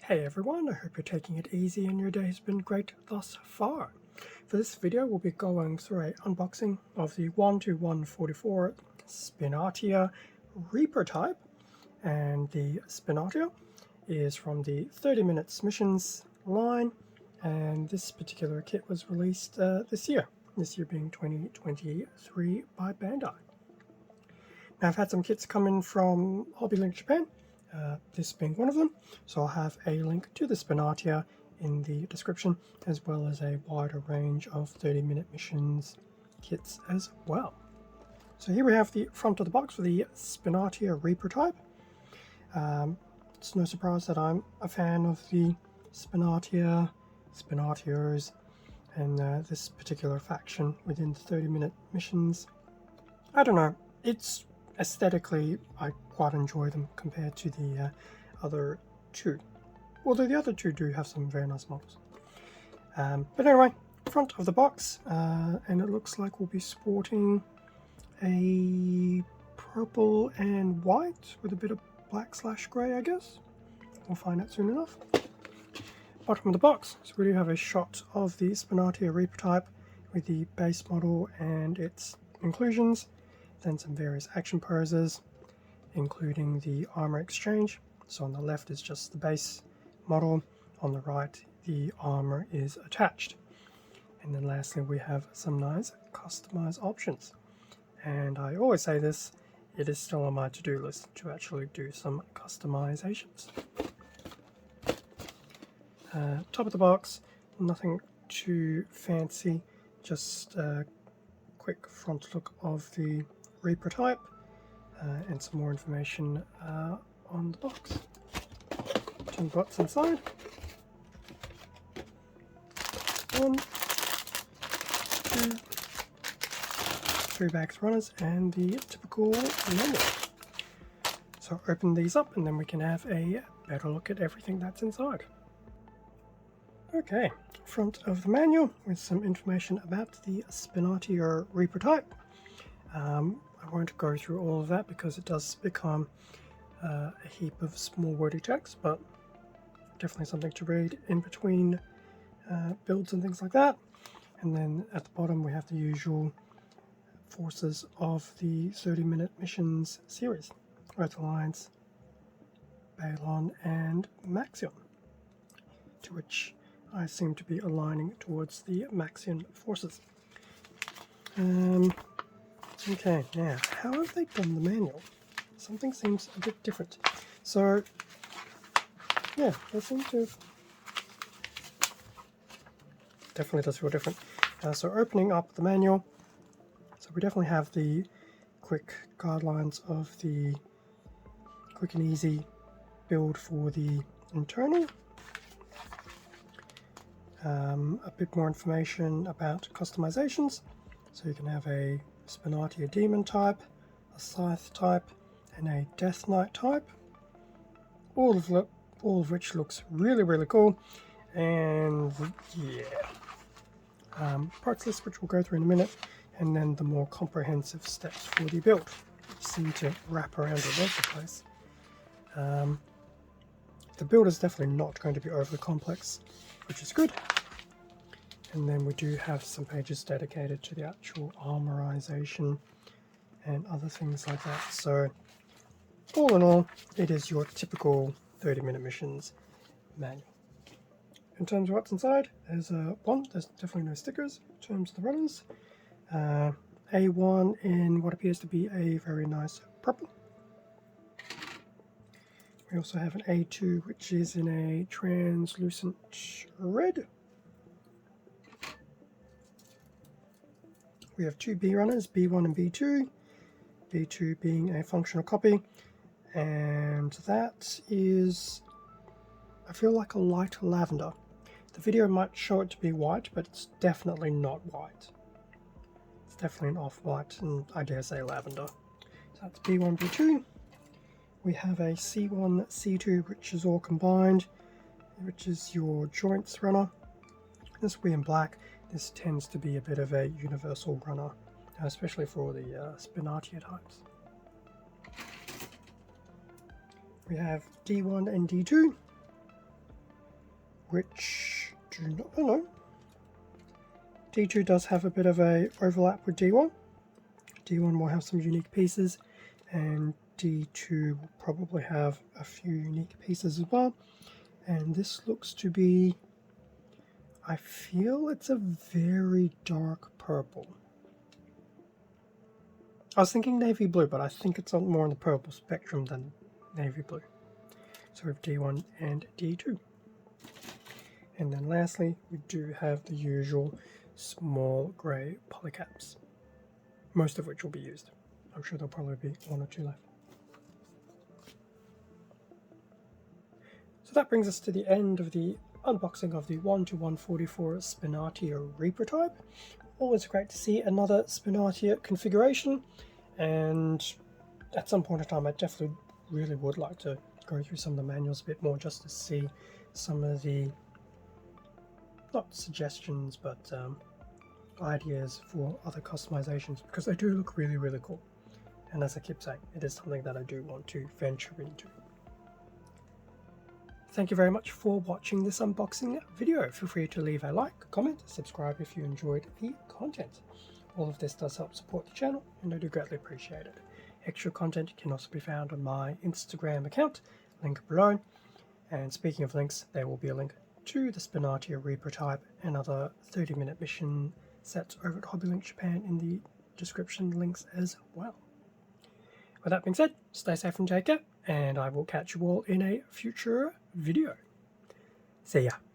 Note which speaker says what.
Speaker 1: Hey everyone, I hope you're taking it easy and your day has been great thus far. For this video we'll be going through an unboxing of the 12144 Spinatia Reaper type, and the Spinatia is from the 30 Minutes Missions line, and this particular kit was released this year being 2023 by Bandai. Now I've had some kits coming from HobbyLink Japan, this being one of them, so I'll have a link to the Spinatia in the description, as well as a wider range of 30-minute missions kits as well. So here we have the front of the box for the Spinatia Reaper type. It's no surprise that I'm a fan of the Spinatias, and this particular faction within the 30-minute missions. I don't know, it's aesthetically, I quite enjoy them compared to the other two. Although the other two do have some very nice models. But anyway, front of the box, and it looks like we'll be sporting a purple and white with a bit of black/grey, I guess. We'll find out soon enough. Bottom of the box, so we do have a shot of the Spinatia Reaper type with the base model and its inclusions. Then some various action poses, including the armor exchange. So on the left is just the base model, on the right the armor is attached. And then lastly we have some nice customized options. And I always say this, it is still on my to-do list to actually do some customizations. Top of the box, nothing too fancy, just a quick front look of the Reaper type, and some more information on the box. Turn what's inside. 1, 2, 3 bags runners and the typical manual. So open these up and then we can have a better look at everything that's inside. Okay, front of the manual with some information about the Spinatia Reaper type. I won't go through all of that because it does become a heap of small wordy text, but definitely something to read in between builds and things like that. And then at the bottom we have the usual forces of the 30-minute missions series: Earth Alliance, Balon, and Maxion, to which I seem to be aligning towards the Maxion forces. Okay, now, how have they done the manual? Something seems a bit different. So, yeah, they seem to have... Definitely does feel different. So opening up the manual, so we definitely have the quick guidelines of the quick and easy build for the internal. A bit more information about customizations. So you can have a Spinatia Demon type, a Scythe type, and a Death Knight type. All of which looks really cool. And yeah, parts list, which we'll go through in a minute, and then the more comprehensive steps for the build, which seem to wrap around all over the place. The build is definitely not going to be overly complex, which is good. And then we do have some pages dedicated to the actual armorization and other things like that. So all in all, it is your typical 30-minute missions manual. In terms of what's inside, there's definitely no stickers. In terms of the runners, A1 in what appears to be a very nice purple. We also have an A2, which is in a translucent red. We have 2 B runners, B1 and B2. B2 being a functional copy, and that is, I feel like a light lavender. The video might show it to be white, but it's definitely not white. It's definitely an off-white, and I dare say lavender. So that's B1, B2. We have a C1, C2, which is all combined, which is your joints runner. This will be in black. This tends to be a bit of a universal runner, especially for the Spinatia types. We have D1 and D2. which do not know. D2 does have a bit of a overlap with D1. D1 will have some unique pieces, and D2 will probably have a few unique pieces as well. And this looks to be, I feel it's a very dark purple. I was thinking navy blue, but I think it's more on the purple spectrum than navy blue. So we have D1 and D2. And then lastly, we do have the usual small grey polycaps, most of which will be used. I'm sure there'll probably be one or two left. So that brings us to the end of the unboxing of the 1:144 Spinatia Reaper type. Always great to see another Spinatia configuration, and at some point in time I definitely really would like to go through some of the manuals a bit more just to see some of the, not suggestions, but ideas for other customizations, because they do look really, really cool. And as I keep saying, it is something that I do want to venture into. Thank you very much for watching this unboxing video. Feel free to leave a like, comment, subscribe if you enjoyed the content. All of this does help support the channel, and I do greatly appreciate it. Extra content can also be found on my Instagram account, link below. And speaking of links, there will be a link to the Spinatia Reaper type and other 30-minute mission sets over at HobbyLink Japan in the description links as well. With that being said, stay safe and take care, and I will catch you all in a future video. See ya.